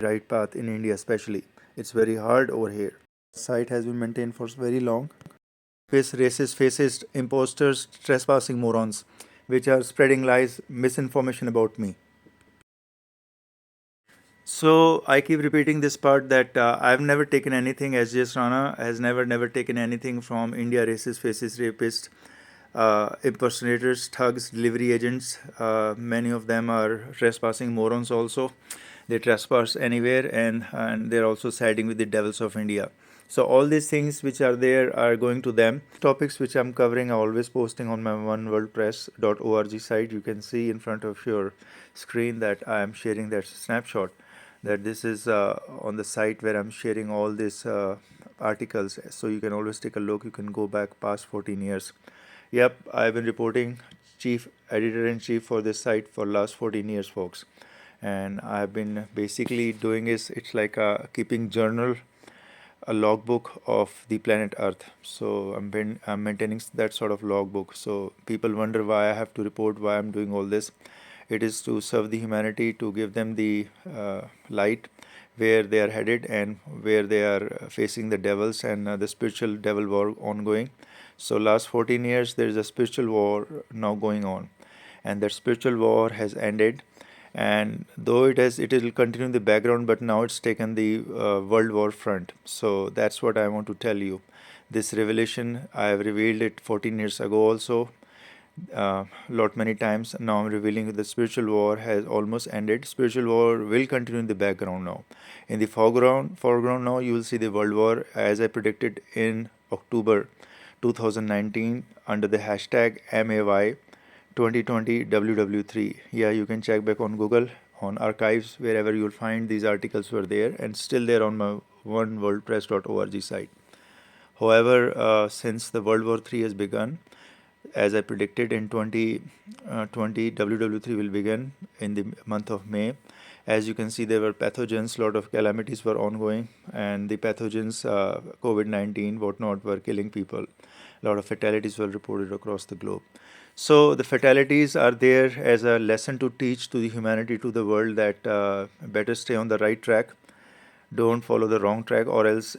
right path in India especially. It's very hard over here. Site has been maintained for very long. Face racist, fascist, imposters, trespassing morons, which are spreading lies, misinformation about me. So I keep repeating this part that I've never taken anything. sjsrana has never taken anything from India racist, fascist, rapist, impersonators, thugs, delivery agents. Many of them are trespassing morons also. They trespass anywhere, and they're also siding with the devils of India. So all these things which are there are going to them. Topics which I'm covering, I'm always posting on my oneworldpress.org site. You can see in front of your screen that I am sharing that snapshot. That this is on the site where I'm sharing all these articles. So you can always take a look. You can go back past 14 years. Yep, I've been reporting chief editor-in-chief for this site for last 14 years, folks. And I've been basically doing is it's like a keeping journal, a logbook of the planet Earth. So I'm maintaining that sort of logbook. So people wonder why I have to report, why I'm doing all this. It is to serve the humanity, to give them the light where they are headed and where they are facing the devils and the spiritual devil war ongoing. So last 14 years there is a spiritual war now going on, and that spiritual war has ended. And though it will continue in the background, but now it's taken the world war front. So that's what I want to tell you. This revelation, I have revealed it 14 years ago also, lot many times. Now I'm revealing the spiritual war has almost ended. Spiritual war will continue in the background now. In the foreground now you will see the world war as I predicted in October 2019 under the hashtag MAY 2020 WW3. Yeah, you can check back on Google, on archives, wherever you'll find these articles were there and still there on my oneworldpress.org site. However, since the World War III has begun, as I predicted in 2020, WW3 will begin in the month of May. As you can see, there were pathogens, lot of calamities were ongoing, and the pathogens, COVID-19, whatnot, were killing people. A lot of fatalities were reported across the globe. So the fatalities are there as a lesson to teach to the humanity, to the world, that better stay on the right track. Don't follow the wrong track, or else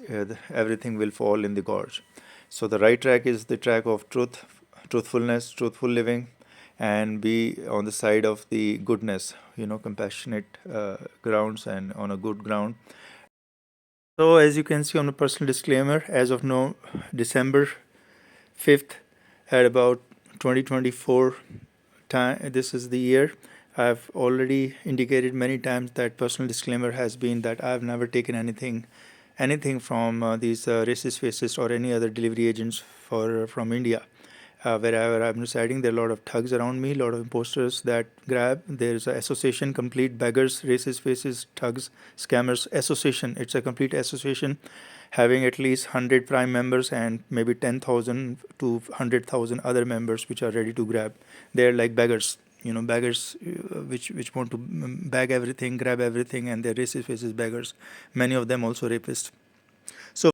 everything will fall in the gorge. So the right track is the track of truth, truthfulness, truthful living, and be on the side of the goodness, compassionate grounds and on a good ground. So as you can see on the personal disclaimer, as of now, December 5th at about 2024 time, this is the year. I've already indicated many times that personal disclaimer has been that I've never taken anything from these racist, fascist, or any other delivery agents from India. Wherever I'm residing, there are a lot of thugs around me, a lot of imposters that grab. There's an association, complete beggars, racist, fascist, thugs, scammers association. It's a complete association having at least 100 prime members and maybe 10,000 to 100,000 other members which are ready to grab. They're like beggars, beggars which want to bag everything, grab everything, and they're racist, fascist beggars. Many of them also rapists. So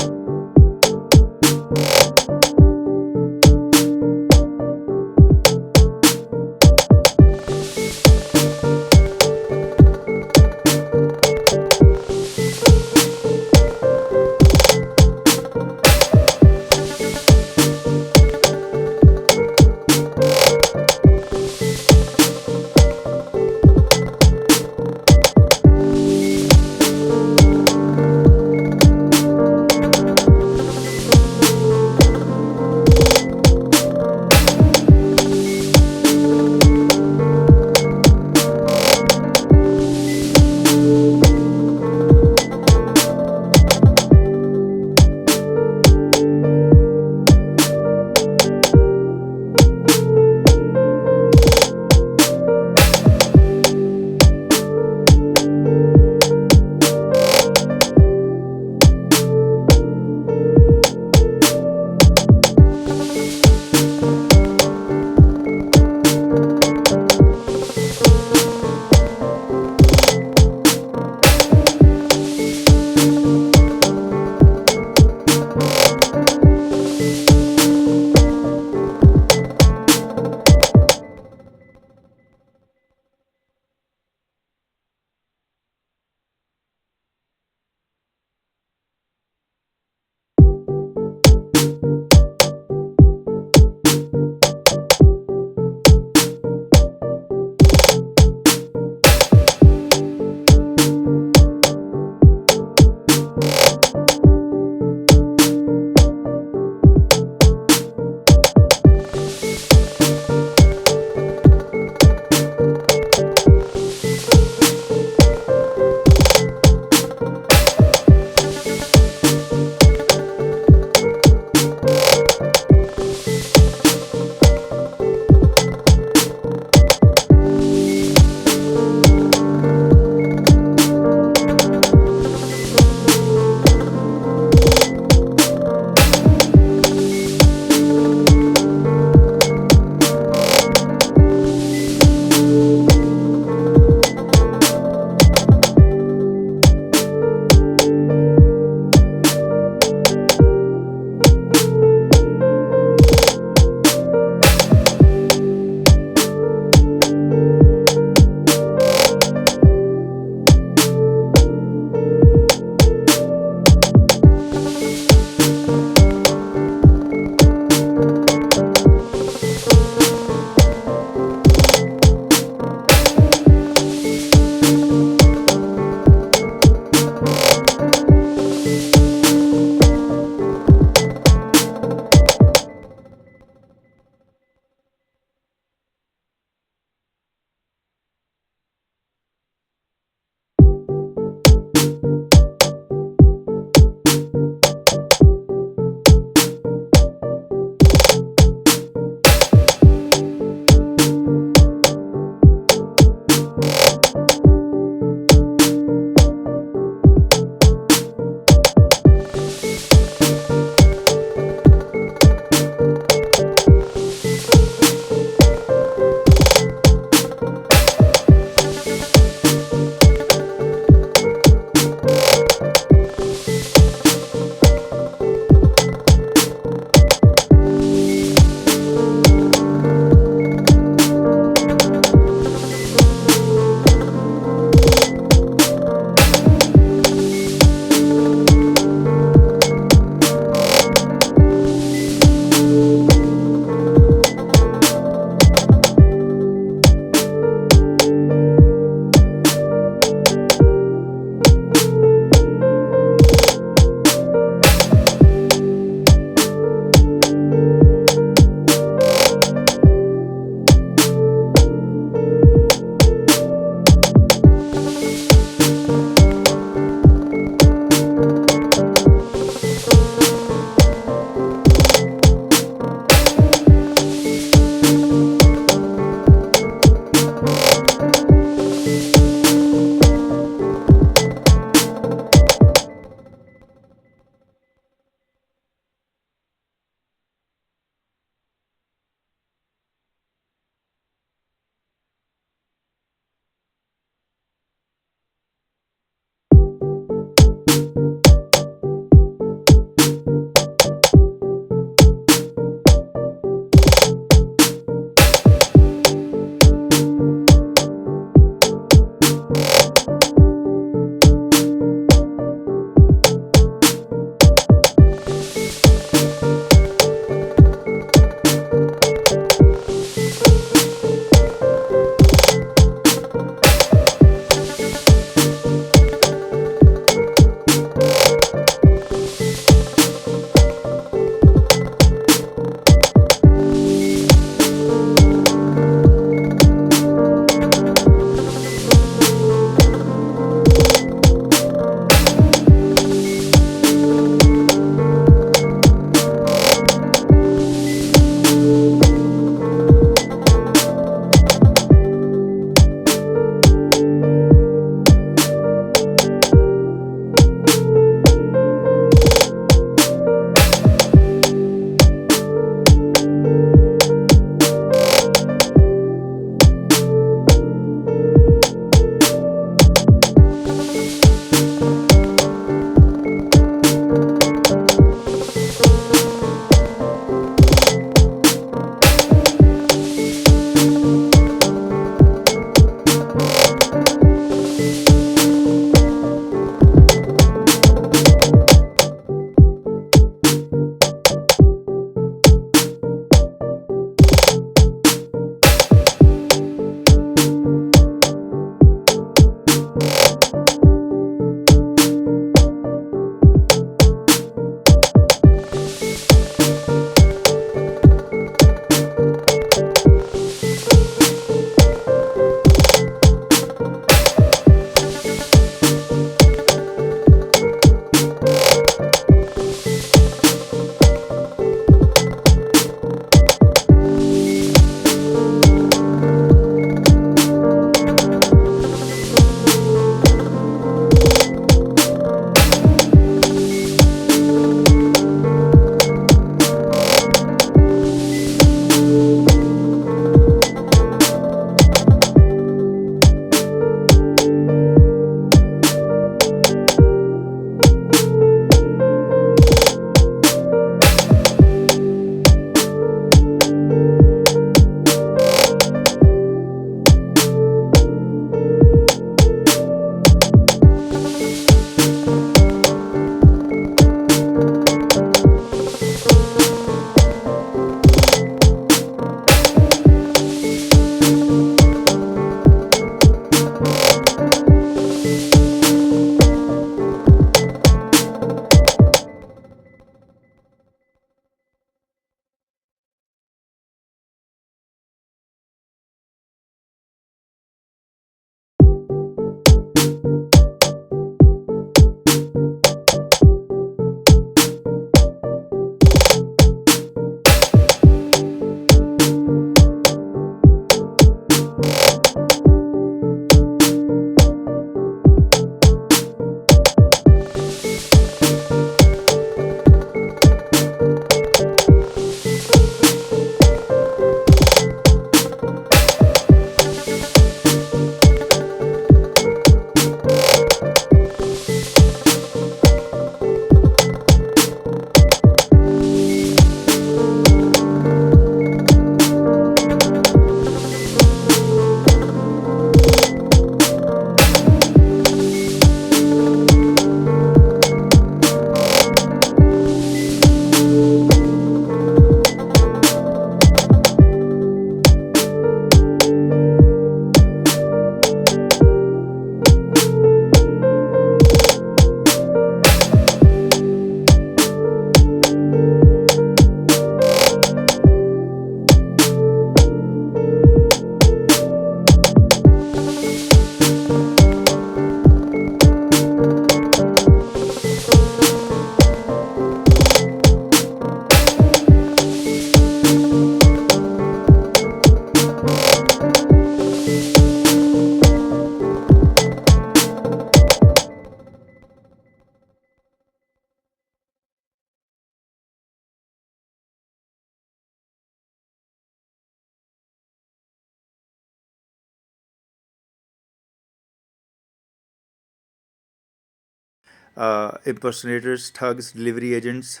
impersonators, thugs, delivery agents.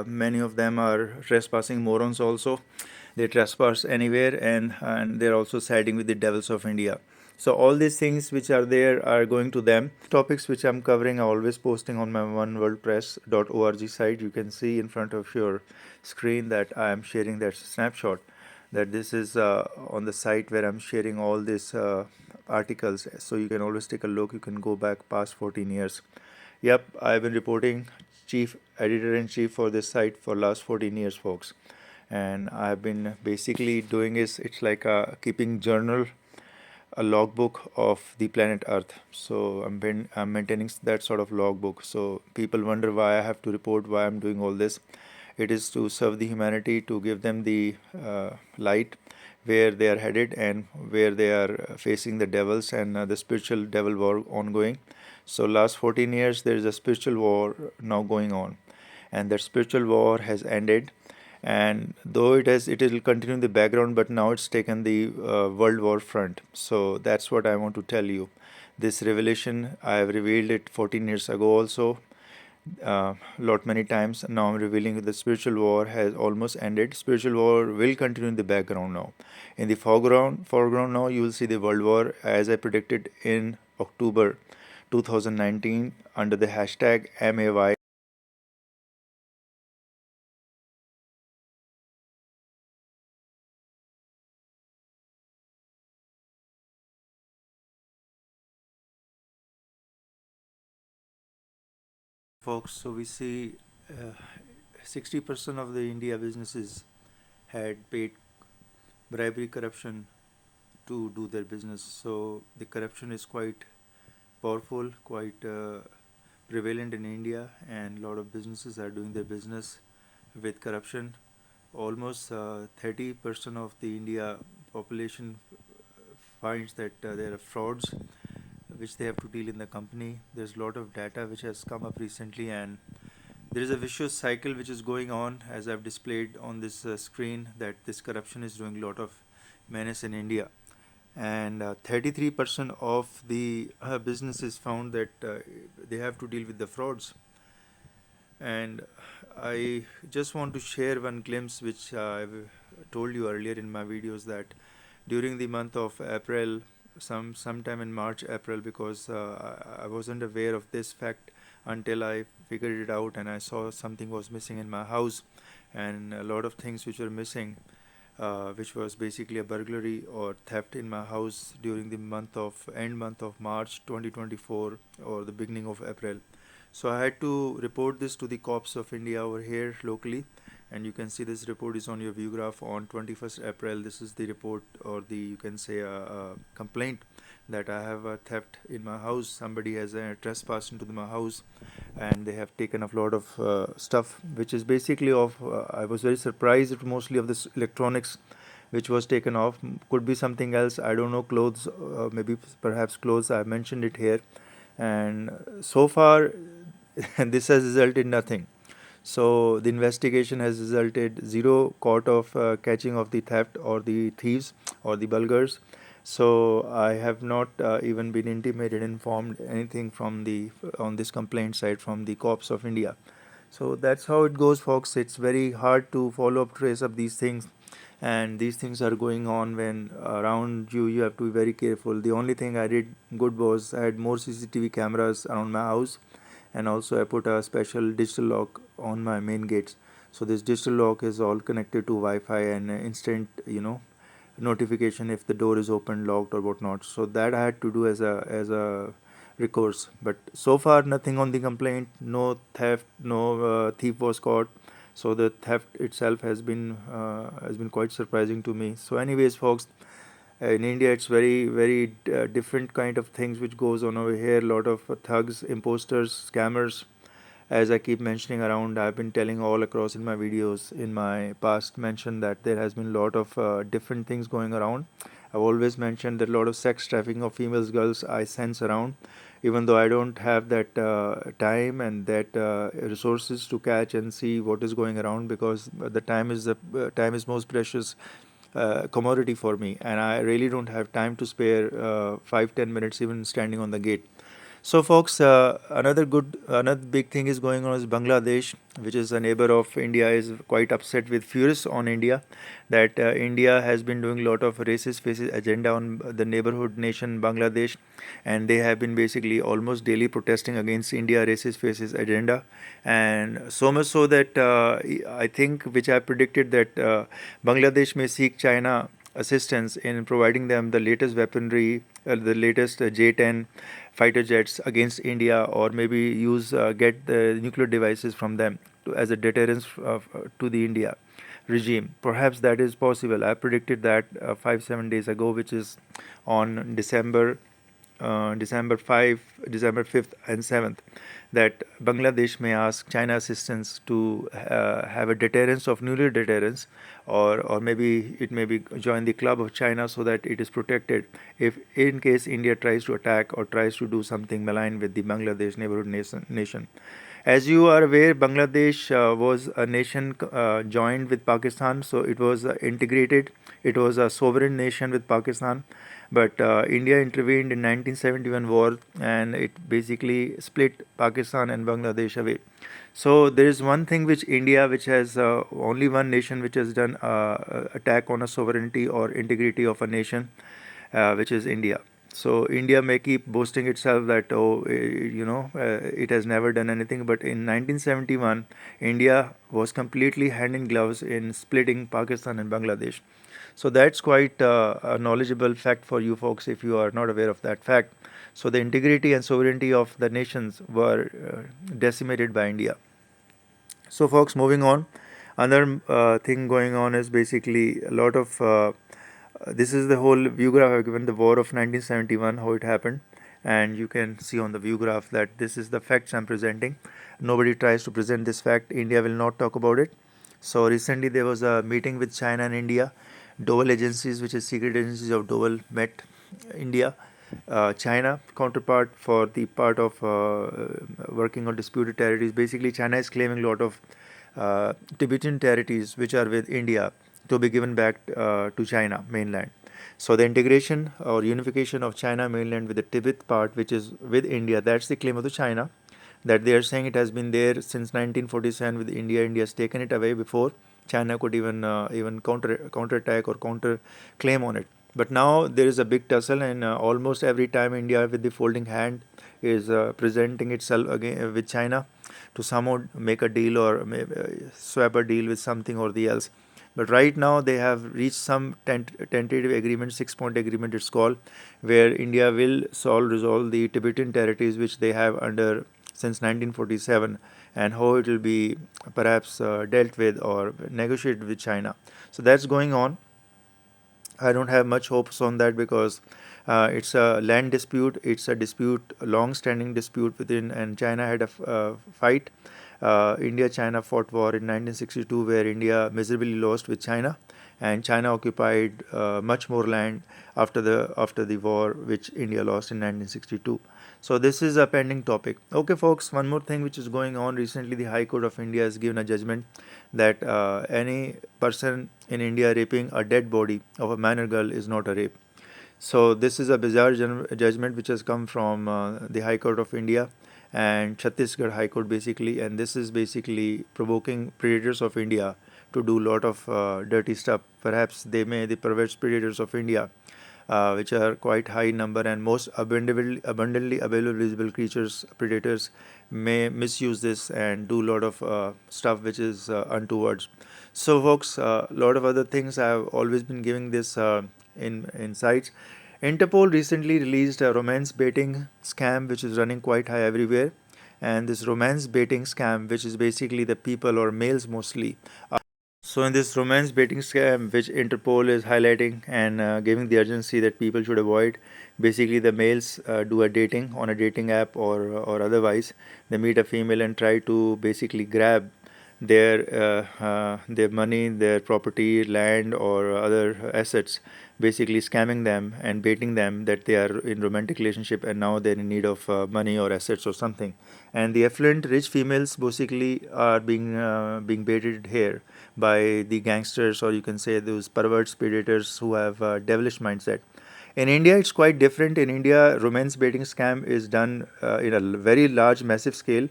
Many of them are trespassing morons also. They trespass anywhere, and they're also siding with the devils of India. So all these things which are there are going to them. Topics which I'm covering are always posting on my oneworldpress.org site. You can see in front of your screen that I am sharing that snapshot. That this is on the site where I'm sharing all these articles. So you can always take a look. You can go back past 14 years. Yep, I've been reporting chief editor-in-chief for this site for last 14 years, folks. And I've been basically doing is it's like a keeping journal, a logbook of the planet Earth. So I'm maintaining that sort of logbook. So people wonder why I have to report, why I'm doing all this. It is to serve the humanity, to give them the light where they are headed and where they are facing the devils and the spiritual devil war ongoing. So last 14 years there is a spiritual war now going on, and that spiritual war has ended. And though it will continue in the background, but now it's taken the world war front. So that's what I want to tell you. This revelation, I have revealed it 14 years ago also, lot many times. Now I'm revealing the spiritual war has almost ended. Spiritual war will continue in the background now. In the foreground now, you will see the world war as I predicted in October 2019 under the hashtag MAY. Folks, so we see 60% of the India businesses had paid bribery, corruption to do their business. So the corruption is quite powerful, quite prevalent in India, and a lot of businesses are doing their business with corruption. Almost 30% of the India population finds that there are frauds which they have to deal in the company. There's a lot of data which has come up recently, and there is a vicious cycle which is going on, as I've displayed on this screen, that this corruption is doing a lot of menace in India. And 33% of the businesses found that they have to deal with the frauds. And I just want to share one glimpse which I've told you earlier in my videos, that during the month of April, sometime in March, April, because I wasn't aware of this fact until I figured it out and I saw something was missing in my house, and a lot of things which were missing, which was basically a burglary or theft in my house during the end month of March 2024 or the beginning of April. So I had to report this to the cops of India over here locally, and you can see this report is on your view graph on 21st April. This is the report, or the, you can say, a complaint that I have a theft in my house. Somebody has trespassed into my house, and they have taken a lot of stuff, which is basically of I was very surprised, mostly of this electronics which was taken off. Could be something else, I don't know, clothes, maybe perhaps clothes. I mentioned it here, and so far this has resulted in nothing. So the investigation has resulted zero caught of catching of the theft or the thieves or the bulgars. So I have not even been intimated, informed anything from the on this complaint side from the cops of India. So that's how it goes, folks. It's very hard to follow up, trace up these things, and these things are going on when around you. You have to be very careful. The only thing I did good was I had more CCTV cameras around my house, and also I put a special digital lock on my main gates. So this digital lock is all connected to Wi-Fi and instant, notification if the door is open, locked, or whatnot. So that I had to do as a recourse. But so far nothing on the complaint. No theft. No thief was caught. So the theft itself has been quite surprising to me. So, anyways, folks, in India, it's very different kind of things which goes on over here. A lot of thugs, imposters, scammers. As I keep mentioning around, I've been telling all across in my videos in my past mention that there has been a lot of different things going around. I've always mentioned that a lot of sex trafficking of females, girls I sense around, even though I don't have that time and that resources to catch and see what is going around, because the time is most precious commodity for me, and I really don't have time to spare 5-10 minutes even standing on the gate. So, folks, another big thing is going on is Bangladesh, which is a neighbor of India, is quite upset with furious on India that India has been doing a lot of racist faces agenda on the neighborhood nation Bangladesh, and they have been basically almost daily protesting against India racist faces agenda, and so much so that I think, which I predicted, that Bangladesh may seek China assistance in providing them the latest weaponry, the latest J-10 fighter jets against India, or maybe use get the nuclear devices from them as a deterrence to the India regime. Perhaps that is possible. I predicted that 5 7 days ago, which is on December 5, December 5th and 7th, that Bangladesh may ask China assistance to have a deterrence of nuclear deterrence, or maybe it may be join the club of China so that it is protected if in case India tries to attack or tries to do something malign with the Bangladesh neighborhood nation. As you are aware, Bangladesh was a nation joined with Pakistan, so it was integrated. It was a sovereign nation with Pakistan, but India intervened in 1971 war, and it basically split Pakistan and Bangladesh away. So there is one thing which India, which has only one nation which has done attack on a sovereignty or integrity of a nation, which is India. So India may keep boasting itself that it has never done anything, but in 1971 India was completely hand in gloves in splitting Pakistan and Bangladesh. So that's quite a knowledgeable fact for you folks if you are not aware of that fact. So the integrity and sovereignty of the nations were decimated by India. So folks, moving on, another thing going on is basically a lot of this is the whole view graph I've given, the war of 1971, how it happened, and you can see on the view graph that this is the facts I'm presenting. Nobody tries to present this fact. India will not talk about it. So recently there was a meeting with China and India. Dole agencies, which is secret agencies of Dole, met India. China counterpart for the part of working on disputed territories. Basically, China is claiming a lot of Tibetan territories which are with India to be given back to China mainland. So the integration or unification of China mainland with the Tibet part, which is with India, that's the claim of the China, that they are saying it has been there since 1947 with India. India has taken it away before China could even counterattack or counter claim on it. But now there is a big tussle, and almost every time India with the folding hand is presenting itself again with China to somehow make a deal or swap a deal with something or the else. But right now they have reached some tentative agreement, 6-point agreement it's called, where India will resolve the Tibetan territories which they have under since 1947, and how it will be perhaps dealt with or negotiated with China. So that's going on. I don't have much hopes on that because it's a land dispute. It's a dispute, a long-standing dispute within, and China had a fight. India-China fought war in 1962, where India miserably lost with China, and China occupied much more land after the war, which India lost in 1962. So this is a pending topic. Okay, folks. One more thing which is going on recently: the High Court of India has given a judgment that any person in India raping a dead body of a man or girl is not a rape. So this is a bizarre judgment which has come from the High Court of India and Chhattisgarh High Court basically, and this is basically provoking predators of India to do a lot of dirty stuff. Perhaps the perverse predators of India, which are quite high number and most abundantly available visible creatures, predators, may misuse this and do a lot of stuff which is untowards. So folks, a lot of other things I have always been giving this in insights. Interpol recently released a romance baiting scam which is running quite high everywhere, and this romance baiting scam, which is basically the people or males mostly. So in this romance baiting scam, which Interpol is highlighting and giving the urgency that people should avoid, basically the males do a dating on a dating app or otherwise. They meet a female and try to basically grab their money, their property, land, or other assets, basically scamming them and baiting them that they are in romantic relationship and now they're in need of money or assets or something. And the affluent rich females basically are being baited here by the gangsters, or you can say those perverts predators who have devilish mindset. In India, it's quite different. In India, romance baiting scam is done in a very large, massive scale.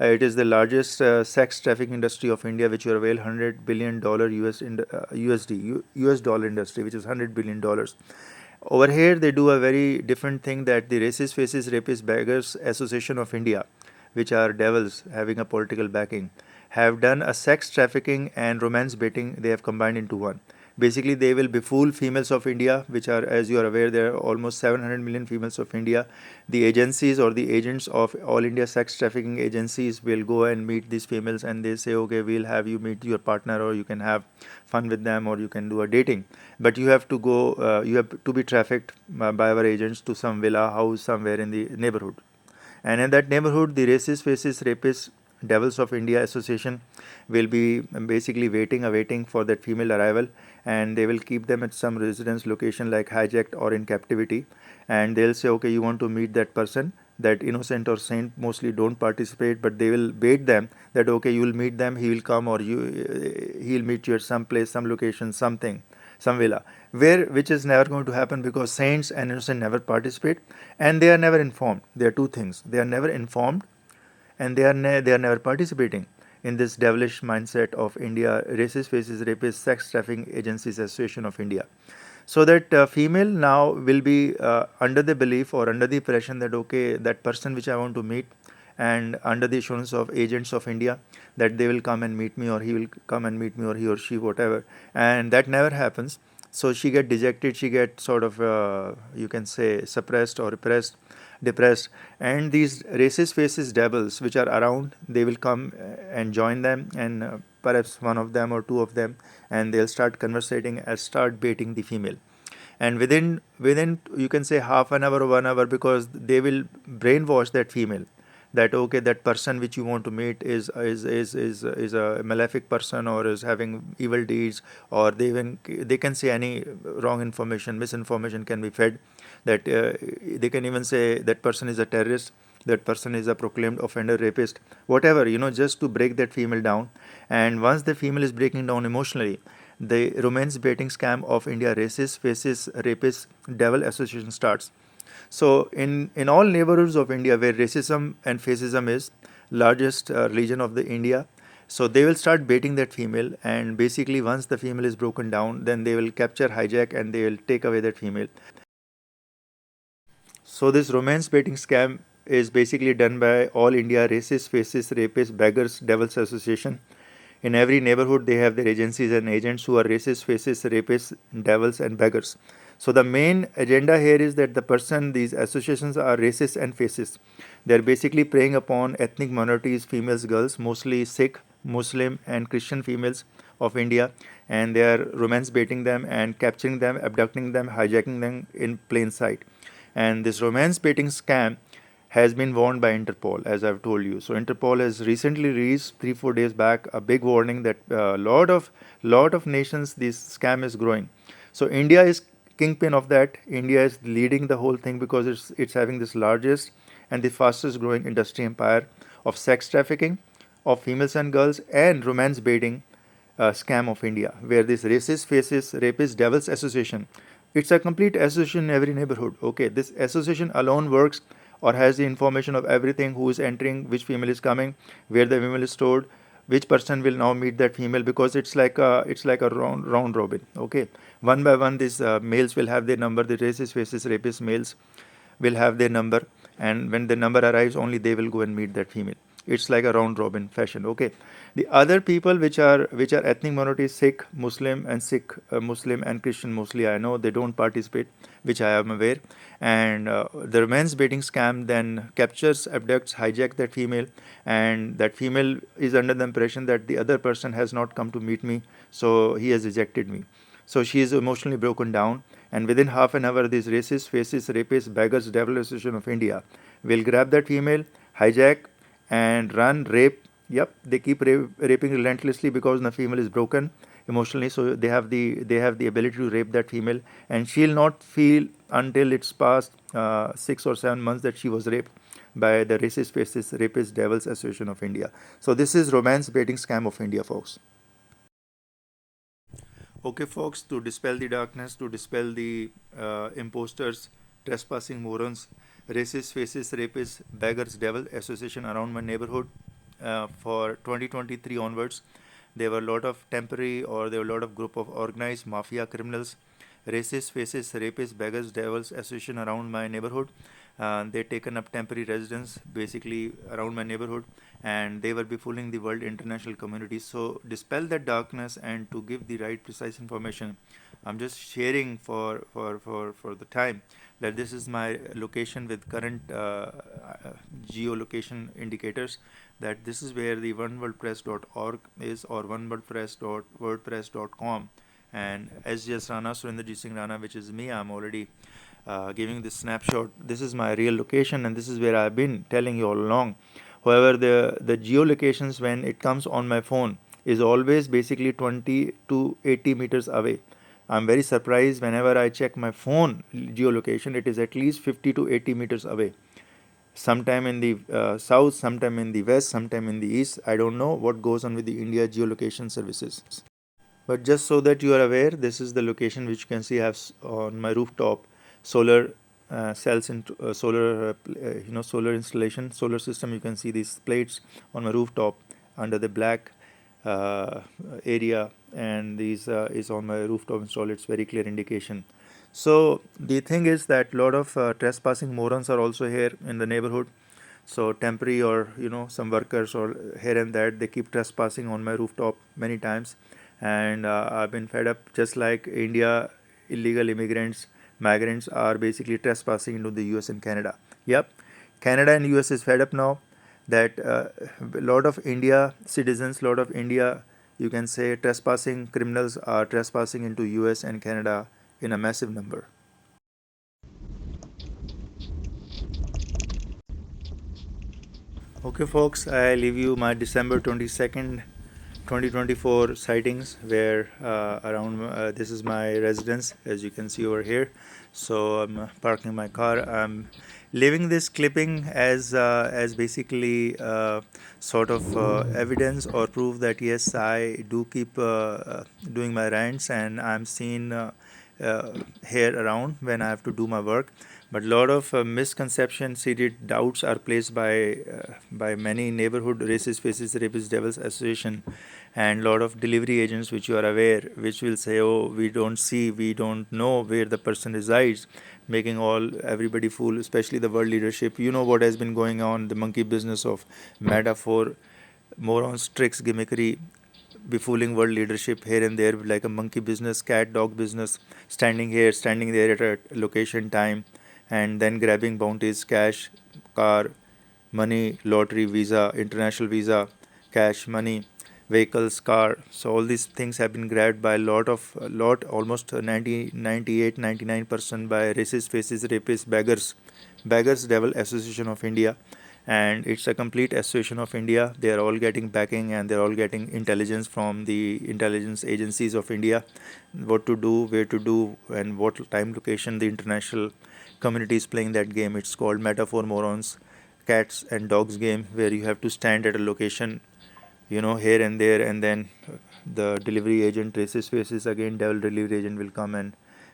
It is the largest sex trafficking industry of India, which you are aware, $100 billion US dollar industry, which is $100 billion. Over here, they do a very different thing, that the Racist Faces Rapist Beggars Association of India, which are devils having a political backing, have done a sex trafficking and romance baiting. They have combined into one. Basically, they will befool females of India, which are, as you are aware, there are almost 700 million females of India. The agencies or the agents of all India sex trafficking agencies will go and meet these females, and they say, okay, we'll have you meet your partner, or you can have fun with them, or you can do a dating. But you have to go, you have to be trafficked by our agents to some villa house somewhere in the neighborhood. And in that neighborhood, the Racist Faces Rapists Devils of India Association will be basically awaiting for that female arrival, and they will keep them at some residence location like hijacked or in captivity, and they'll say, okay, you want to meet that person, that innocent or saint mostly don't participate, but they will bait them that, okay, you will meet them, he will come, or he'll meet you at some place, some location, something, some villa, where, which is never going to happen, because saints and innocent never participate, and they are never informed. There are two things: they are never informed, and they are never participating in this devilish mindset of India Racist Faces Rapist Sex Trafficking Agencies Association of India. So that female now will be under the belief or under the impression that, okay, that person which I want to meet, and under the assurance of agents of India, that they will come and meet me, or he will come and meet me, or he or she, whatever, and that never happens. So she get dejected, she get sort of you can say suppressed or repressed, depressed, and these Racist Faces devils which are around, they will come and join them, and perhaps one of them or two of them, and they'll start conversating and start baiting the female. And within you can say half an hour or 1 hour, because they will brainwash that female, that, okay, that person which you want to meet is a malefic person, or is having evil deeds, or they can say any wrong information, misinformation can be fed, that they can even say that person is a terrorist, that person is a proclaimed offender, rapist, whatever, just to break that female down. And once the female is breaking down emotionally, the romance baiting scam of India Racist Faces Rapist Devil Association starts. So in all neighborhoods of India where racism and fascism is largest religion of the India, so they will start baiting that female, and basically once the female is broken down, then they will capture, hijack, and they will take away that female. So this romance baiting scam is basically done by All India Racist Faces Rapist Beggars Devils Association. In every neighborhood, they have their agencies and agents who are racist, faces, rapists, devils, and beggars. So the main agenda here is that these associations are racist and fascist. They are basically preying upon ethnic minorities, females, girls, mostly Sikh, Muslim, and Christian females of India, and they are romance baiting them and capturing them, abducting them, hijacking them in plain sight. And this romance baiting scam has been warned by Interpol, as I've told you. So Interpol has recently released 3-4 days back a big warning that lot of nations this scam is growing. So India is kingpin of that. India is leading the whole thing because it's having this largest and the fastest growing industry empire of sex trafficking of females and girls and romance baiting scam of India, where this Racist Faces Rapist Devils Association, it's a complete association in every neighborhood. Okay, this association alone works or has the information of everything, who is entering, which female is coming, where the female is stored, which person will now meet that female, because it's like a round robin. Okay, one by one these males will have their number. The Racist Faces Rapist males will have their number, and when the number arrives, only they will go and meet that female. It's like a round robin fashion. Okay, the other people which are ethnic minorities, Sikh, Muslim, and Muslim and Christian mostly, I know they don't participate, which I am aware. And the romance baiting scam then captures, abducts, hijack that female, and that female is under the impression that the other person has not come to meet me, so he has rejected me. So she is emotionally broken down, and within half an hour, these Racist Faces Rapists Beggars Devil Association of India will grab that female, hijack, and run, rape. Yep, they keep raping relentlessly because the female is broken emotionally. So they have the ability to rape that female, and she'll not feel until it's past 6 or 7 months that she was raped by the Racist Faces Rapist Devils Association of India. So this is romance baiting scam of India, folks. Okay, folks, to dispel the darkness, to dispel the imposters, trespassing morons, racist faces, rapists, beggars, devil association around my neighborhood for 2023 onwards, there were a lot of temporary or there were a lot of group of organized mafia criminals, racist faces, rapists, beggars, devils association around my neighborhood. They taken up temporary residence basically around my neighborhood, and they were befooling the world international community. So dispel that darkness and to give the right precise information, I'm just sharing for the time that this is my location with current geolocation indicators, that this is where the oneworldpress.org is, or oneworldpress.wordpress.com, and sjsrana Surendrajit Singh Rana, which is me. I'm already giving this snapshot. This is my real location, and this is where I've been telling you all along. However, the geolocations when it comes on my phone is always basically 20 to 80 meters away. I'm very surprised whenever I check my phone geolocation, it is at least 50 to 80 meters away. Sometime in the south, sometime in the west, sometime in the east. I don't know what goes on with the India geolocation services. But just so that you are aware, this is the location which you can see I have on my rooftop solar cells into solar solar installation, solar system. You can see these plates on my rooftop under the black uh, area, and these is on my rooftop installed. It's very clear indication. So the thing is that a lot of trespassing morons are also here in the neighborhood. So temporary or some workers or here and that, they keep trespassing on my rooftop many times, and I've been fed up. Just like India, illegal immigrants, migrants are basically trespassing into the US and Canada. Yep, Canada and US is fed up now that a lot of India citizens, lot of India, you can say, trespassing criminals are trespassing into US and Canada in a massive number. Okay, folks, I leave you my December 22nd, 2024 sightings, where around this is my residence, as you can see over here. So I'm parking my car. I'm leaving this clipping as basically sort of evidence or proof that yes, I do keep doing my rants, and I'm seen uh, here around when I have to do my work. But a lot of misconceptions, seated doubts are placed by many neighborhood racist faces, rapist devils association, and a lot of delivery agents, which you are aware, which will say, "Oh, we don't see, we don't know where the person resides," making all everybody fool, especially the world leadership. You know what has been going on, the monkey business of metaphor, morons, tricks, gimmickry, befooling world leadership here and there, like a monkey business, cat dog business, standing here, standing there at a location time, and then grabbing bounties, cash, car, money, lottery, visa, international visa, cash, money, vehicles, car. So all these things have been grabbed by almost 90, 98, 99% by racist faces, rapists, beggars devil association of India. And it's a complete association of India. They are all getting backing, and they're all getting intelligence from the intelligence agencies of India, what to do, where to do, and what time, location. The international community is playing that game. It's called Metaphor Morons, Cats and Dogs game, where you have to stand at a location, here and there, and then the delivery agent, racist faces again, devil delivery agent will come and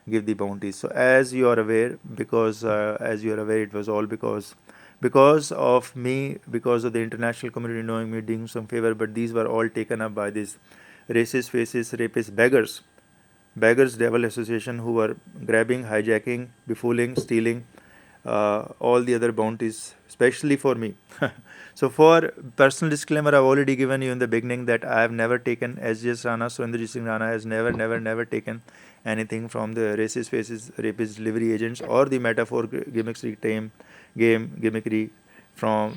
give the bounties. So as you are aware, it was all because of me, because of the international community knowing me, doing some favor. But these were all taken up by these racist faces, rapist, beggars devil association, who were grabbing, hijacking, befooling, stealing all the other bounties, especially for me. So for personal disclaimer, I've already given you in the beginning that I have never taken sjsrana, Surendrajit Singh Rana has never taken anything from the racist faces, rapist delivery agents, or the metaphor gimmickry game gimmickry from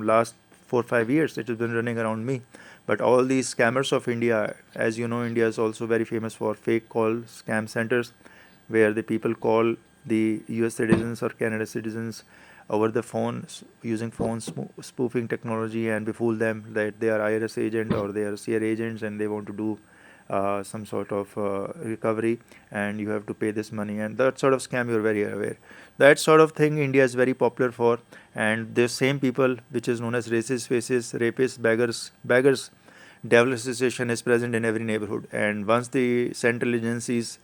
last 4 5 years. It has been running around me. But all these scammers of India, as you know, India is also very famous for fake call scam centers, where the people call the US citizens or Canada citizens over the phone, using phone spoofing technology, and befool them that they are IRS agent or they are CR agents, and they want to do some sort of recovery, and you have to pay this money, and that sort of scam, you're very aware. That sort of thing India is very popular for. And the same people, which is known as racist faces, rapists, beggars, devil association is present in every neighborhood. And once the central agencies,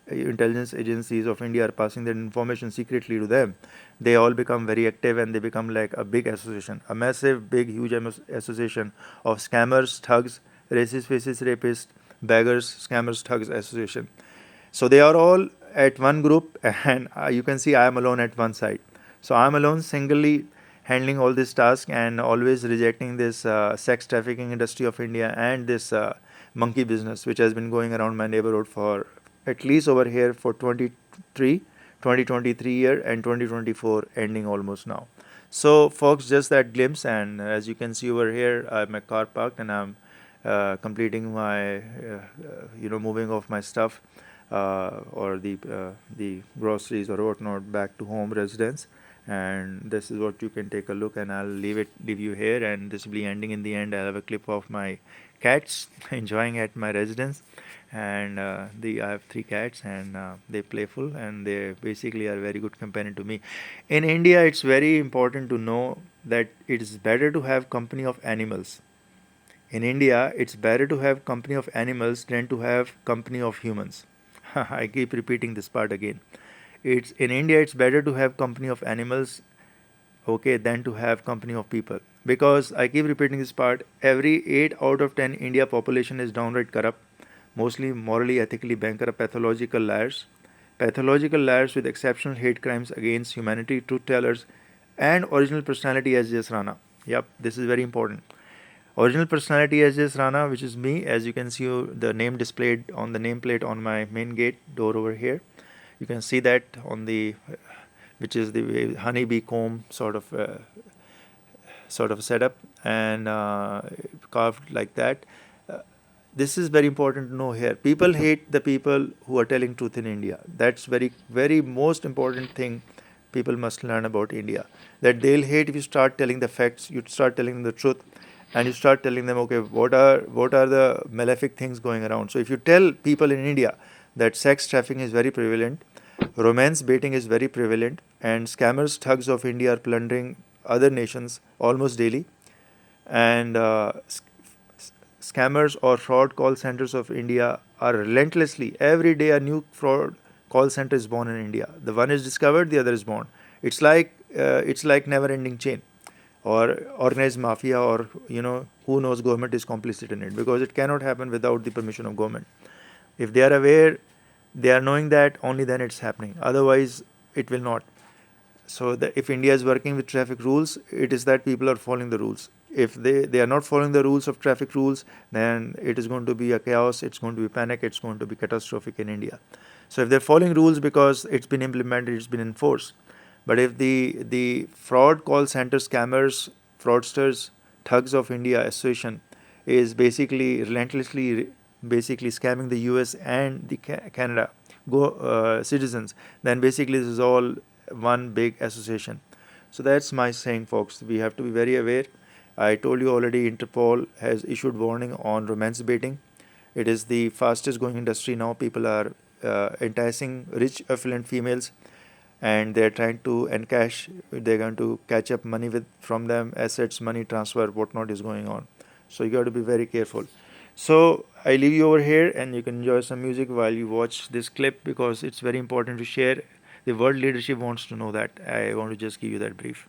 intelligence agencies of India are passing that information secretly to them, they all become very active and they become like a big association, a massive, big, huge association of scammers, thugs, racist, faces, rapists, beggars, scammers, thugs association. So they are all at one group, and you can see I am alone at one side. So I am alone, singly handling all this task and always rejecting this sex trafficking industry of India and this monkey business, which has been going around my neighborhood for at least over here for 2023 year and 2024 ending almost now. So folks, just that glimpse, and as you can see over here, I have my car parked and I'm completing my, moving off my stuff or the groceries or whatnot back to home residence. And this is what you can take a look, and I'll leave you here, and this will be ending in the end. I'll have a clip of my cats enjoying at my residence, and I have 3 cats, and they're playful, and they basically are very good companion to me. In India, it's very important to know that it is better to have company of animals. In India, it's better to have company of animals than to have company of humans. I keep repeating this part again. It's in India, it's better to have company of animals, okay, than to have company of people. Because I keep repeating this part, every 8 out of 10 India population is downright corrupt, mostly morally, ethically bankrupt, pathological liars. Pathological liars with exceptional hate crimes against humanity, truth tellers, and original personality as sjsrana. Yep, this is very important. Original personality as sjsrana, which is me, as you can see the name displayed on the nameplate on my main gate door over here. You can see that on the, which is the honeybee comb sort of setup, and carved like that. This is very important to know here. People hate the people who are telling truth in India. That's very, very most important thing people must learn about India. That they'll hate if you start telling the facts, you start telling them the truth, and you start telling them, okay, what are the malefic things going around. So if you tell people in India that sex trafficking is very prevalent, romance baiting is very prevalent, and scammers, thugs of India are plundering other nations almost daily, and scammers or fraud call centers of India are relentlessly, every day a new fraud call center is born in India. The one is discovered, the other is born. It's like never-ending chain, or organized mafia, or who knows, government is complicit in it, because it cannot happen without the permission of government. If they are aware, they are knowing that, only then it's happening. Otherwise, it will not. So if India is working with traffic rules, it is that people are following the rules. If they are not following the rules of traffic rules, then it is going to be a chaos, it's going to be panic, it's going to be catastrophic in India. So if they're following rules because it's been implemented, it's been enforced. But if the fraud call center scammers, fraudsters, thugs of India association is basically relentlessly basically scamming the US and the Canada citizens, then basically this is all one big association. So that's my saying, folks. We have to be very aware. I told you already, Interpol has issued warning on romance baiting. It is the fastest growing industry now. People are enticing rich, affluent females, and they're trying to encash. They're going to catch up money from them, assets, money transfer, whatnot is going on. So you got to be very careful. So I leave you over here, and you can enjoy some music while you watch this clip, because it's very important to share. The world leadership wants to know that. I want to just give you that brief.